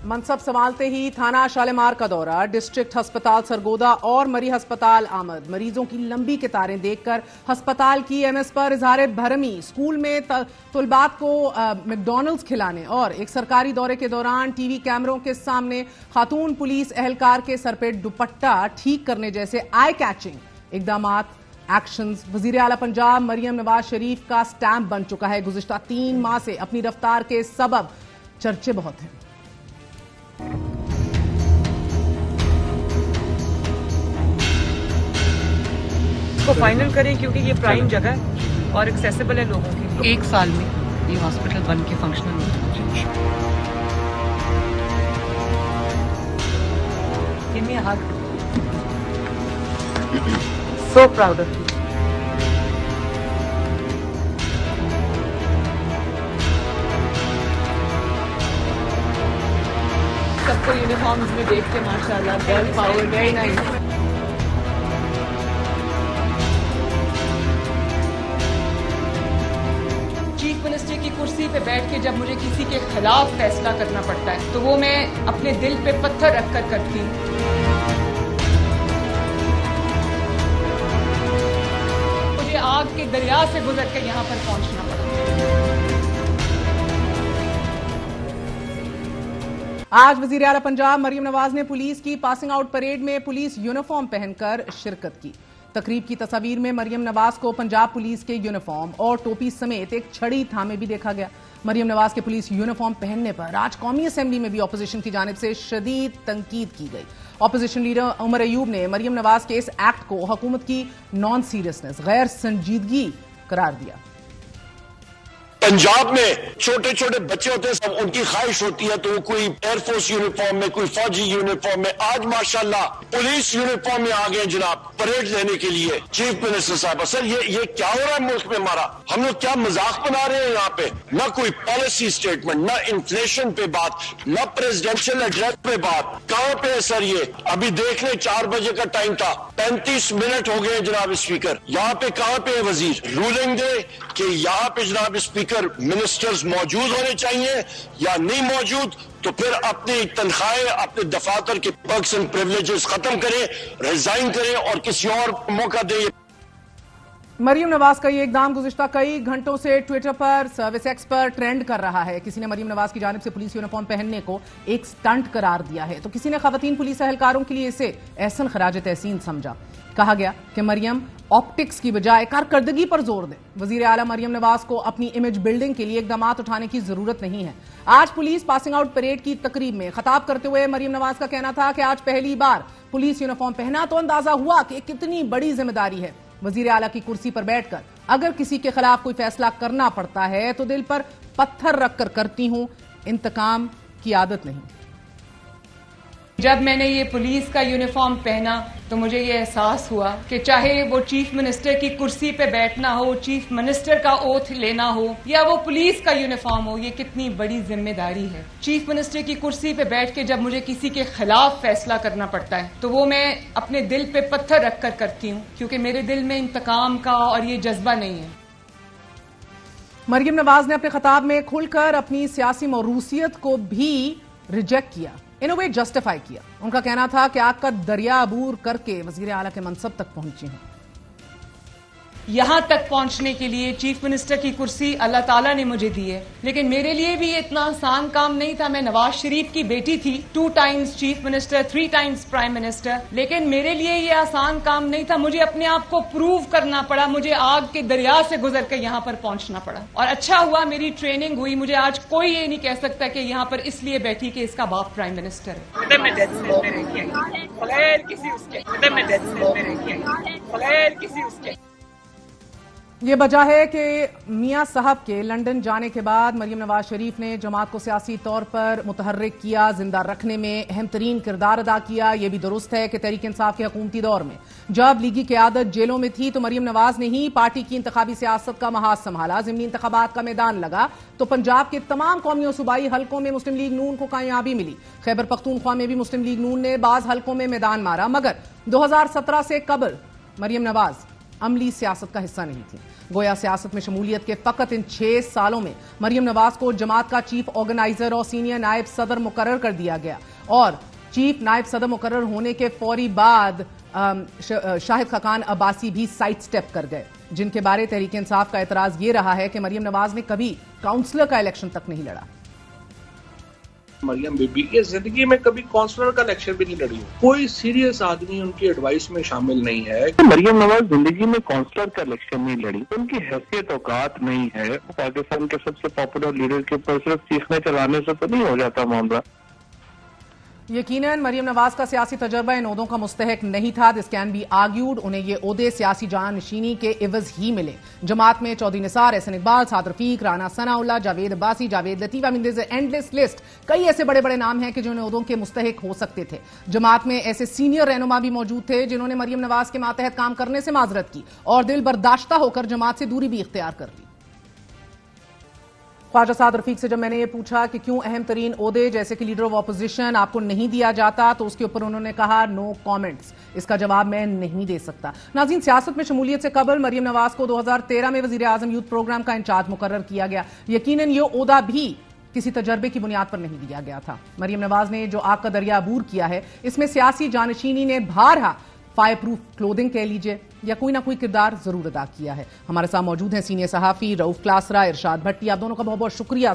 मनसब संभालते ही थाना शालीमार का दौरा, डिस्ट्रिक्ट अस्पताल सरगोदा और मरी अस्पताल आमद। मरीजों की लंबी कतारें देखकर अस्पताल की एमएस पर इजहार भरमी। स्कूल में तुलबात को मैकडॉनल्ड्स खिलाने और एक सरकारी दौरे के दौरान टीवी कैमरों के सामने खातून पुलिस एहलकार के सर पे दुपट्टा ठीक करने जैसे आई कैचिंग इकदामात, एक्शंस। वजीर आला पंजाब मरियम नवाज शरीफ का स्टैंप बन चुका है। गुज़िश्ता 3 माह से अपनी रफ्तार के सबब चर्चे बहुत हैं। को फाइनल करें क्योंकि ये प्राइम जगह है और एक्सेसिबल है लोगों की। 1 साल में ये हॉस्पिटल बन के फंक्शनल हो। Give me a hug. So proud of you. सबको यूनिफॉर्म्स में देख के माशाल्लाह girl power, very nice. Chief minister की कुर्सी पे बैठ के जब मुझे किसी के खिलाफ फैसला करना पड़ता है तो वो मैं अपने दिल पे पत्थर रखकर करती हूँ। मुझे आग के दरिया से गुजर के यहाँ पर पहुंचना पड़ा। आज वजीर आला पंजाब मरियम नवाज ने पुलिस की पासिंग आउट परेड में पुलिस यूनिफॉर्म पहनकर शिरकत की। तकरीब की तस्वीर में मरियम नवाज को पंजाब पुलिस के यूनिफॉर्म और टोपी समेत एक छड़ी थामे भी देखा गया। मरियम नवाज के पुलिस यूनिफॉर्म पहनने पर आज कौमी असेंबली में भी ऑपोजिशन की जानिब से शदीद तनकीद की गई। ऑपोजिशन लीडर उमर अयूब ने मरियम नवाज के इस एक्ट को हुकूमत की नॉन सीरियसनेस, गैर संजीदगी करार दिया। पंजाब में छोटे छोटे बच्चे होते हैं, सब उनकी ख्वाहिश होती है तो वो कोई एयरफोर्स यूनिफॉर्म में, कोई फौजी यूनिफॉर्म में। आज माशाल्लाह पुलिस यूनिफॉर्म में आ गए जनाब परेड लेने के लिए। चीफ मिनिस्टर साहब, सर ये क्या हो रहा है मुल्क में हमारा? हम लोग क्या मजाक बना रहे हैं यहाँ पे? ना कोई पॉलिसी स्टेटमेंट, ना इन्फ्लेशन पे बात, ना प्रेसिडेंशियल एड्रेस पे बात। कहाँ पे है सर ये? अभी देख ले 4 बजे का टाइम था, 35 मिनट हो गए जनाब स्पीकर। यहाँ पे कहाँ पे है वजीर? रूलिंग दे कि यहाँ पे जनाब स्पीकर मिनिस्टर्स मौजूद होने चाहिए या नहीं मौजूद, तो फिर अपनी तनख्वाहें, अपने दफातर के पर्क्स एंड प्रिविलेजेस खत्म करें, रिजाइन करें और किसी और मौका दें। मरियम नवाज का ये इकदाम गुज़िश्ता कई घंटों से ट्विटर पर, सर्विस एक्स पर ट्रेंड कर रहा है। किसी ने मरियम नवाज की जानिब से पुलिस यूनिफॉर्म पहनने को एक स्टंट करार दिया है तो किसी ने खवातीन पुलिस एहलकारों के लिए इसे एहसन खराज तहसीन समझा। कहा गया कि मरियम ऑप्टिक्स की बजाय कारकर्दगी पर जोर दे। वजीर आला मरियम नवाज को अपनी इमेज बिल्डिंग के लिए इकदाम उठाने की जरूरत नहीं है। आज पुलिस पासिंग आउट परेड की तकरीब में खिताब करते हुए मरियम नवाज का कहना था कि आज पहली बार पुलिस यूनिफॉर्म पहना तो अंदाजा हुआ कि कितनी बड़ी जिम्मेदारी है। वजीर आला की कुर्सी पर बैठकर अगर किसी के खिलाफ कोई फैसला करना पड़ता है तो दिल पर पत्थर रखकर करती हूं, इंतकाम की आदत नहीं। जब मैंने ये पुलिस का यूनिफॉर्म पहना तो मुझे ये एहसास हुआ कि चाहे वो चीफ मिनिस्टर की कुर्सी पे बैठना हो, चीफ मिनिस्टर का ओथ लेना हो या वो पुलिस का यूनिफॉर्म हो, ये कितनी बड़ी जिम्मेदारी है। चीफ मिनिस्टर की कुर्सी पे बैठ के जब मुझे किसी के खिलाफ फैसला करना पड़ता है तो वो मैं अपने दिल पे पत्थर रखकर करती हूँ, क्योंकि मेरे दिल में इंतकाम का और ये जज्बा नहीं है। मरियम नवाज ने अपने खिताब में खुलकर अपनी सियासी मौरूसियत को भी रिजेक्ट किया, इन वे जस्टिफाई किया। उनका कहना था कि आग का दरिया अबूर करके वजीर आला के मनसब तक पहुंची हूं। यहां तक पहुंचने के लिए चीफ मिनिस्टर की कुर्सी अल्लाह ताला ने मुझे दी है, लेकिन मेरे लिए भी ये इतना आसान काम नहीं था। मैं नवाज शरीफ की बेटी थी, 2 times chief minister, 3 times prime minister, लेकिन मेरे लिए ये आसान काम नहीं था। मुझे अपने आप को प्रूव करना पड़ा, मुझे आग के दरिया से गुजर कर यहाँ पर पहुंचना पड़ा। और अच्छा हुआ मेरी ट्रेनिंग हुई। मुझे आज कोई ये नहीं कह सकता कि यहाँ पर इसलिए बैठी कि इसका बाप प्राइम मिनिस्टर है। ये वजह है कि मियां साहब के लंदन जाने के बाद मरियम नवाज शरीफ ने जमात को सियासी तौर पर मुतहर्रिक किया, जिंदा रखने में अहम तरीन किरदार अदा किया। यह भी दुरुस्त है कि तहरीक इंसाफ के हुकूमती दौर में जब लीगी क़यादत जेलों में थी तो मरियम नवाज ने ही पार्टी की इंतखाबी सियासत का महाज संभाला। ज़िमनी इंतखाबात का मैदान लगा तो पंजाब के तमाम कौमी और सूबाई हलकों में मुस्लिम लीग नून को कामयाबी मिली। खैबर पख्तूनख्वा में भी मुस्लिम लीग नून ने बाज हलकों में मैदान मारा, मगर 2017 से कबल मरियम नवाज अमली सियासत का हिस्सा नहीं थी। गोया सियासत में शमूलियत के फकत इन 6 सालों में मरियम नवाज को जमात का चीफ ऑर्गेनाइजर और सीनियर नायब सदर मुकर्रर कर दिया गया और चीफ नायब सदर मुकर्रर होने के फौरी बाद शाहिद खकान अब्बासी भी साइड स्टेप कर गए, जिनके बारे तहरीक इंसाफ का एतराज ये रहा है कि मरियम नवाज ने कभी काउंसलर का इलेक्शन तक नहीं लड़ा। मरियम बीबी की जिंदगी में कभी काउंसलर का इलेक्शन भी नहीं लड़ी। कोई सीरियस आदमी उनकी एडवाइस में शामिल नहीं है। मरियम नवाज जिंदगी में काउंसलर का इलेक्शन नहीं लड़ी, उनकी हैसियत औकात नहीं है। पाकिस्तान के सबसे पॉपुलर लीडर के ऊपर सिर्फ चीखने चलाने से तो नहीं हो जाता मामला। यकीनन मरियम नवाज का सियासी तजर्बा इन ओहदों का मुस्तहक नहीं था। This can be argued. उन्हें ये ओहदे सियासी जानशीनी के इवज ही मिले। जमात में Chaudhry Nisar, Ahsan Iqbal, Saad Rafique, Rana Sanaullah, Javed Abbasi, Javed Latif, I mean there is an endless list. कई ऐसे बड़े बड़े नाम हैं कि जो इन ओहदों के मुस्तहक हो सकते थे। जमात में ऐसे सीनियर रहनुमा भी मौजूद थे जिन्होंने मरियम नवाज के मातहत काम करने से माजरत की और दिल बर्दाश्ता होकर जमात से दूरी भी इख्तियार कर ली। ख्वाजा साद रफीक से जब मैंने ये पूछा कि क्यों अहम तरीन ओहदे जैसे कि लीडर ऑफ ऑपोजिशन आपको नहीं दिया जाता, तो उसके ऊपर उन्होंने कहा नो कमेंट्स, इसका जवाब मैं नहीं दे सकता। नाज़रीन, सियासत में शमूलियत से कबल मरियम नवाज को 2013 में वजीर आजम यूथ प्रोग्राम का इंचार्ज मुकर्रर किया गया। यकीनन ये ओहदा भी किसी तजर्बे की बुनियाद पर नहीं दिया गया था। मरियम नवाज ने जो आग का दरिया अबूर किया है, इसमें सियासी जानशीनी ने भारहा फायर प्रूफ क्लोथिंग कह लीजिए या कोई ना कोई किरदार जरूर अदा किया है। हमारे साथ मौजूद हैं सीनियर सहाफी रऊफ क्लासरा, इरशाद भट्टी। आप दोनों का बहुत बहुत शुक्रिया।